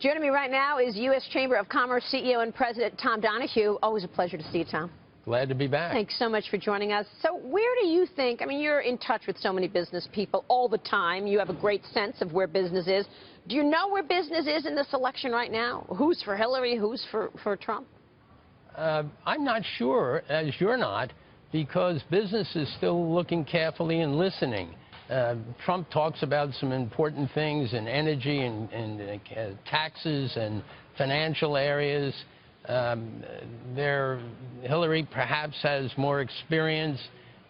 Joining me right now is U.S. Chamber of Commerce CEO and President Tom Donohue. Always a pleasure to see you, Tom. Glad to be back. Thanks so much for joining us. So where do you think, I mean, you're in touch with so many business people all the time. You have a great sense of where business is. Do you know where business is in this election right now? Who's for Hillary? Who's for Trump? I'm not sure, as you're not, because business is still looking carefully and listening. Trump talks about some important things in energy and taxes and financial areas. Hillary perhaps has more experience,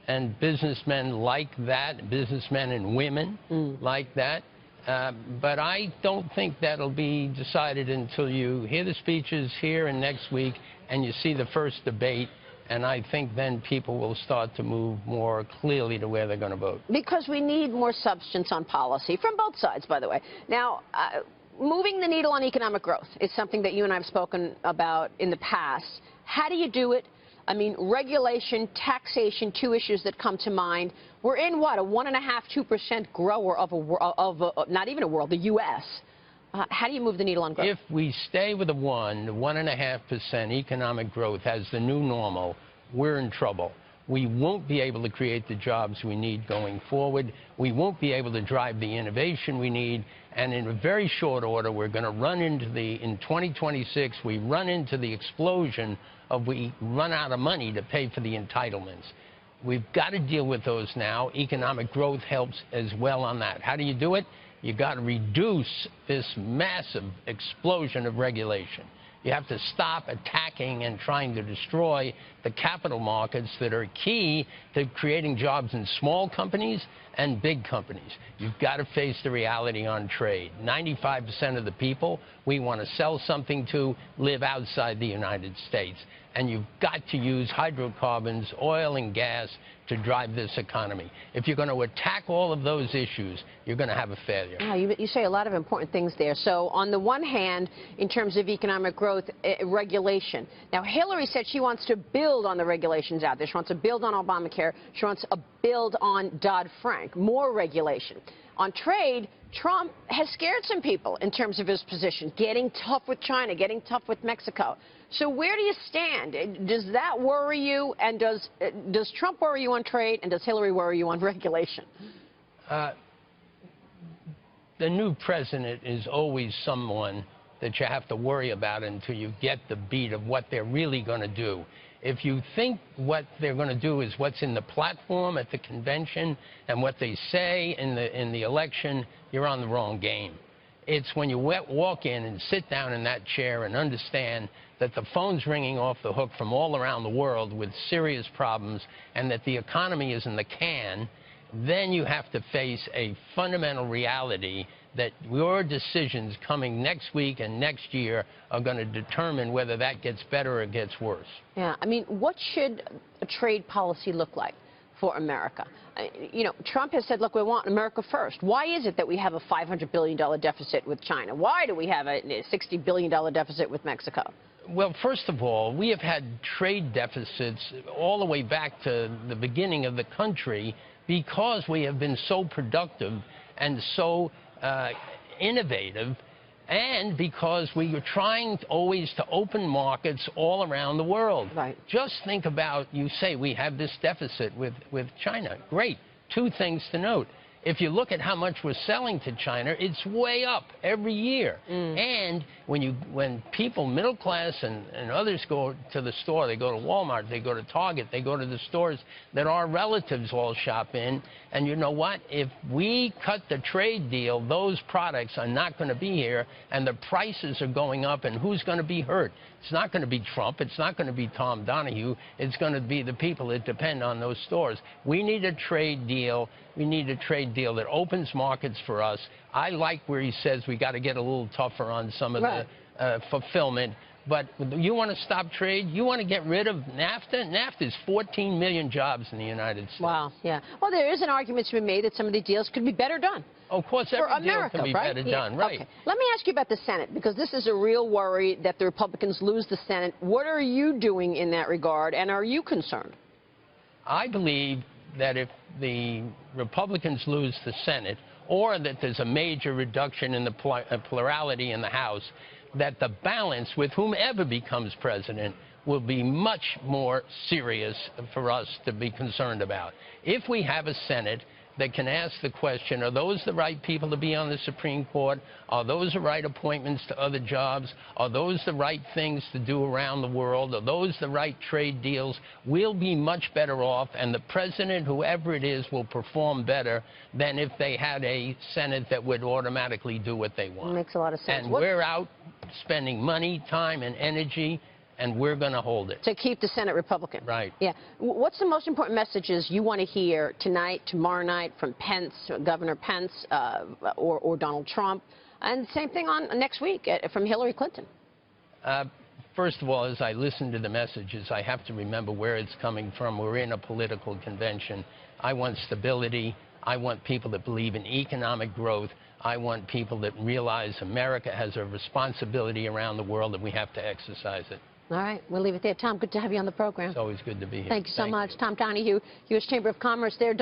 and businessmen like that, businessmen and women like that. But I don't think that'll be decided until you hear the speeches here and next week and you see the first debate. And I think then people will start to move more clearly to where they're going to vote. Because we need more substance on policy, from both sides, by the way. Now, moving the needle on economic growth is something that you and I have spoken about in the past. How do you do it? I mean, regulation, taxation, two issues that come to mind. We're in, what, a 1.5–2% grower of not even a world, the U.S. How do you move the needle on growth? If we stay with the 1.5% economic growth as the new normal, we're in trouble. We won't be able to create the jobs we need going forward. We won't be able to drive the innovation we need. And in a very short order, we're going to run into in 2026, we run into the explosion of we run out of money to pay for the entitlements. We've got to deal with those now. Economic growth helps as well on that. How do you do it? You've got to reduce this massive explosion of regulation. You have to stop attacking and trying to destroy the capital markets that are key to creating jobs in small companies and big companies. You've got to face the reality on trade. 95% of the people we want to sell something to live outside the United States. And you've got to use hydrocarbons, oil and gas to drive this economy. If you're going to attack all of those issues, you're going to have a failure. Yeah, you say a lot of important things there. So on the one hand, in terms of economic growth, regulation. Now, Hillary said she wants to build on the regulations out there. She wants to build on Obamacare. She wants to build on Dodd-Frank, more regulation. On trade, Trump has scared some people in terms of his position, getting tough with China, getting tough with Mexico. So where do you stand? Does that worry you? And does Trump worry you on trade? And does Hillary worry you on regulation? The new president is always someone that you have to worry about until you get the beat of what they're really going to do. If you think what they're going to do is what's in the platform at the convention and what they say in the election, you're on the wrong game. It's when you walk in and sit down in that chair and understand that the phone's ringing off the hook from all around the world with serious problems and that the economy is in the can, then you have to face a fundamental reality that your decisions coming next week and next year are going to determine whether that gets better or gets worse. Yeah, I mean, what should a trade policy look like for America? You know, Trump has said, look, we want America first. Why is it that we have a $500 billion deficit with China? Why do we have a $60 billion deficit with Mexico? Well, first of all, we have had trade deficits all the way back to the beginning of the country because we have been so productive and so innovative, and because we were trying always to open markets all around the world. Right. Just think about, you say we have this deficit with China. Great. Two things to note. If you look at how much we're selling to China, it's way up every year. And when people, middle class and others go to the store, they go to Walmart, they go to Target, they go to the stores that our relatives all shop in. And you know what? If we cut the trade deal, those products are not going to be here, and the prices are going up, and who's going to be hurt? It's not going to be Trump. It's not going to be Tom Donohue. It's going to be the people that depend on those stores. We need a trade deal. We need a trade deal that opens markets for us. I like where he says we got to get a little tougher on some of the fulfillment. But you want to stop trade? You want to get rid of NAFTA? NAFTA is 14 million jobs in the United States. Wow, yeah. Well, there is an argument to be made that some of the deals could be better done. Of course, every deal can be better done, right? Okay. Let me ask you about the Senate, because this is a real worry that the Republicans lose the Senate. What are you doing in that regard, and are you concerned? I believe that if the Republicans lose the Senate, or that there's a major reduction in the plurality in the House, that the balance with whomever becomes president will be much more serious for us to be concerned about. If we have a Senate that can ask the question, are those the right people to be on the Supreme Court? Are those the right appointments to other jobs? Are those the right things to do around the world? Are those the right trade deals? We'll be much better off, and the president, whoever it is, will perform better than if they had a Senate that would automatically do what they want. Makes a lot of sense. And we're out spending money, time, and energy, and we're going to hold it. To keep the Senate Republican. Right. Yeah. What's the most important messages you want to hear tonight, tomorrow night from Pence, Governor Pence, or Donald Trump? And same thing on next week from Hillary Clinton. First of all, as I listen to the messages, I have to remember where it's coming from. We're in a political convention. I want stability. I want people that believe in economic growth. I want people that realize America has a responsibility around the world and we have to exercise it. All right, we'll leave it there. Tom, good to have you on the program. It's always good to be here. Thank you so much. Tom Donohue, U.S. Chamber of Commerce there.